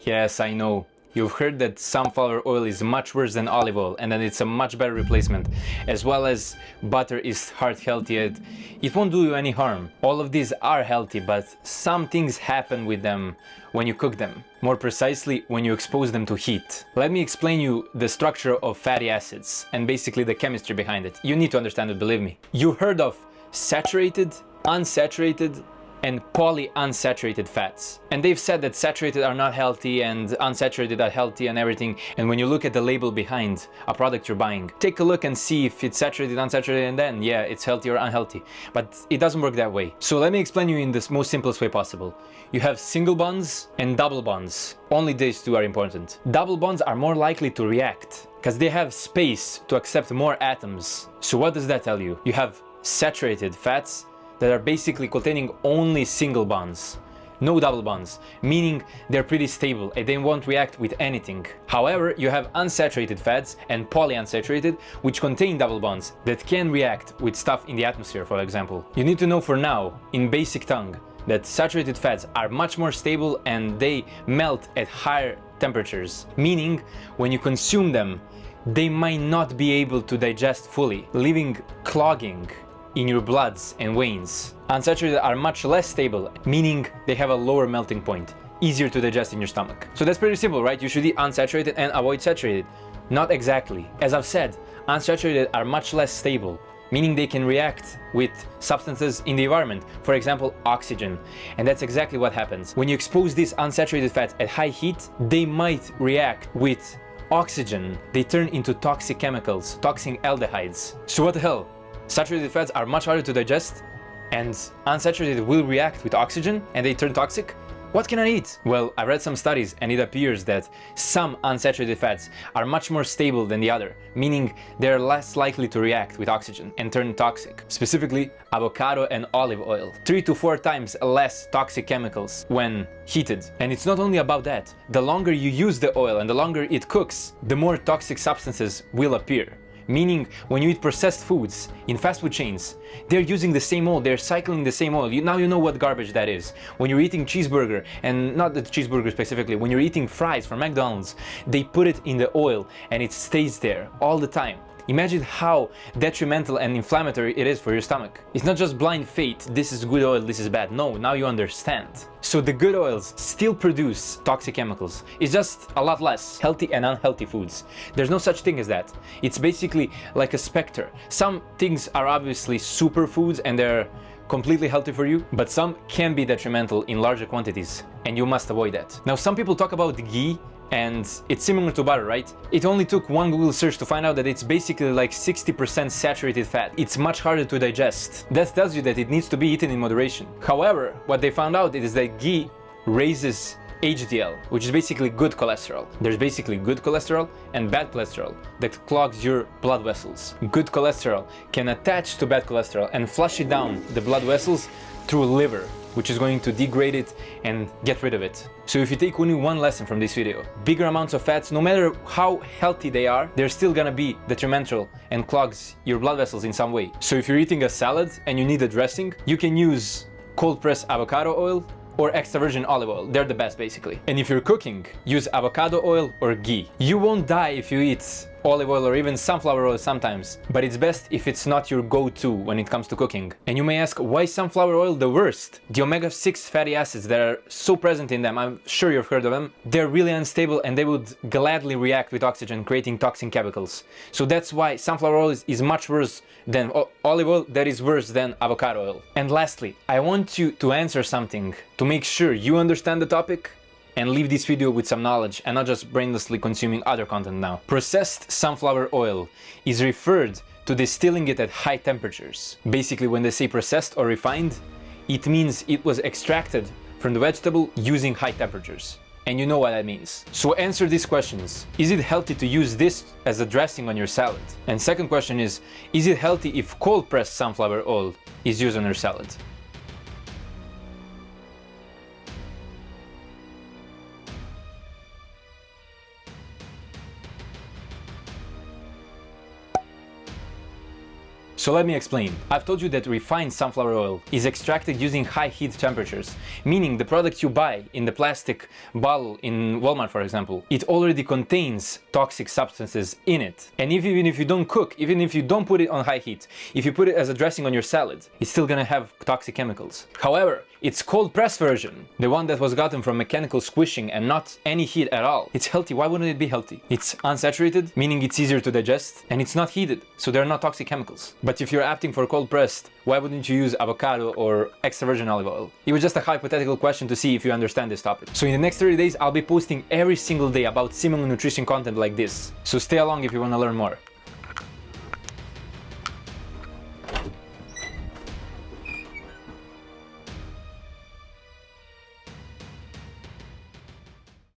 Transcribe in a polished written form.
Yes, I know. You've heard that sunflower oil is much worse than olive oil and that it's a much better replacement, as well as butter is heart healthy. It won't do you any harm. All of these are healthy, but some things happen with them when you cook them. More precisely, when you expose them to heat. Let me explain you the structure of fatty acids and basically the chemistry behind it. You need to understand it, believe me. You heard of saturated, unsaturated, and polyunsaturated fats. And they've said that saturated are not healthy and unsaturated are healthy and everything. And when you look at the label behind a product you're buying, take a look and see if it's saturated, unsaturated, and then, yeah, it's healthy or unhealthy. But it doesn't work that way. So let me explain you in the most simplest way possible. You have single bonds and double bonds. Only these two are important. Double bonds are more likely to react because they have space to accept more atoms. So what does that tell you? You have saturated fats that are basically containing only single bonds, no double bonds, meaning they're pretty stable and they won't react with anything. However, you have unsaturated fats and polyunsaturated, which contain double bonds that can react with stuff in the atmosphere, for example. You need to know for now, in basic tongue, that saturated fats are much more stable and they melt at higher temperatures, meaning when you consume them, they might not be able to digest fully, leaving clogging in your bloods and veins. Unsaturated are much less stable, meaning they have a lower melting point, easier to digest in your stomach. So that's pretty simple, right? You should eat unsaturated and avoid saturated. Not exactly. As I've said, unsaturated are much less stable, meaning they can react with substances in the environment, for example, oxygen. And that's exactly what happens. When you expose these unsaturated fats at high heat, they might react with oxygen. They turn into toxic chemicals, toxic aldehydes. So what the hell? Saturated fats are much harder to digest, and unsaturated will react with oxygen and they turn toxic? What can I eat? Well, I read some studies and it appears that some unsaturated fats are much more stable than the other, meaning they're less likely to react with oxygen and turn toxic. Specifically, avocado and olive oil. 3 to 4 times less toxic chemicals when heated. And it's not only about that. The longer you use the oil and the longer it cooks, the more toxic substances will appear. Meaning, when you eat processed foods in fast food chains, they're using the same oil, they're cycling the same oil. Now you know what garbage that is. When you're eating cheeseburger, and not the cheeseburger specifically, when you're eating fries from McDonald's, they put it in the oil and it stays there all the time. Imagine how detrimental and inflammatory it is for your stomach. It's not just blind fate, this is good oil, this is bad. No, now you understand. So the good oils still produce toxic chemicals. It's just a lot less healthy and unhealthy foods. There's no such thing as that. It's basically like a specter. Some things are obviously superfoods and they're completely healthy for you, but some can be detrimental in larger quantities, and you must avoid that. Now, some people talk about ghee, and it's similar to butter, right? It only took one Google search to find out that it's basically like 60% saturated fat. It's much harder to digest. That tells you that it needs to be eaten in moderation. However, what they found out is that ghee raises HDL, which is basically good cholesterol. There's basically good cholesterol and bad cholesterol that clogs your blood vessels. Good cholesterol can attach to bad cholesterol and flush it down the blood vessels through liver, which is going to degrade it and get rid of it. So if you take only one lesson from this video, bigger amounts of fats, no matter how healthy they are, they're still gonna be detrimental and clogs your blood vessels in some way. So if you're eating a salad and you need a dressing, you can use cold pressed avocado oil or extra virgin olive oil. They're the best basically. And if you're cooking, use avocado oil or ghee. You won't die if you eat olive oil or even sunflower oil sometimes, but it's best if it's not your go-to when it comes to cooking. And you may ask, why is sunflower oil the worst? The omega-6 fatty acids that are so present in them, I'm sure you've heard of them, they're really unstable and they would gladly react with oxygen, creating toxic chemicals. So that's why sunflower oil is much worse than olive oil, that is worse than avocado oil. And lastly, I want you to answer something to make sure you understand the topic and leave this video with some knowledge and not just brainlessly consuming other content now. Processed sunflower oil is referred to distilling it at high temperatures. Basically, when they say processed or refined, it means it was extracted from the vegetable using high temperatures. And you know what that means. So answer these questions. Is it healthy to use this as a dressing on your salad? And second question is it healthy if cold pressed sunflower oil is used on your salad? So let me explain. I've told you that refined sunflower oil is extracted using high heat temperatures, meaning the product you buy in the plastic bottle in Walmart, for example, it already contains toxic substances in it. And even if you don't cook, even if you don't put it on high heat, if you put it as a dressing on your salad, it's still gonna have toxic chemicals. However, its cold press version, the one that was gotten from mechanical squishing and not any heat at all, it's healthy. Why wouldn't it be healthy? It's unsaturated, meaning it's easier to digest, and it's not heated, so there are not toxic chemicals. But if you're opting for cold pressed, why wouldn't you use avocado or extra virgin olive oil? It was just a hypothetical question to see if you understand this topic. So in the next 30 days, I'll be posting every single day about similar nutrition content like this. So stay along if you want to learn more.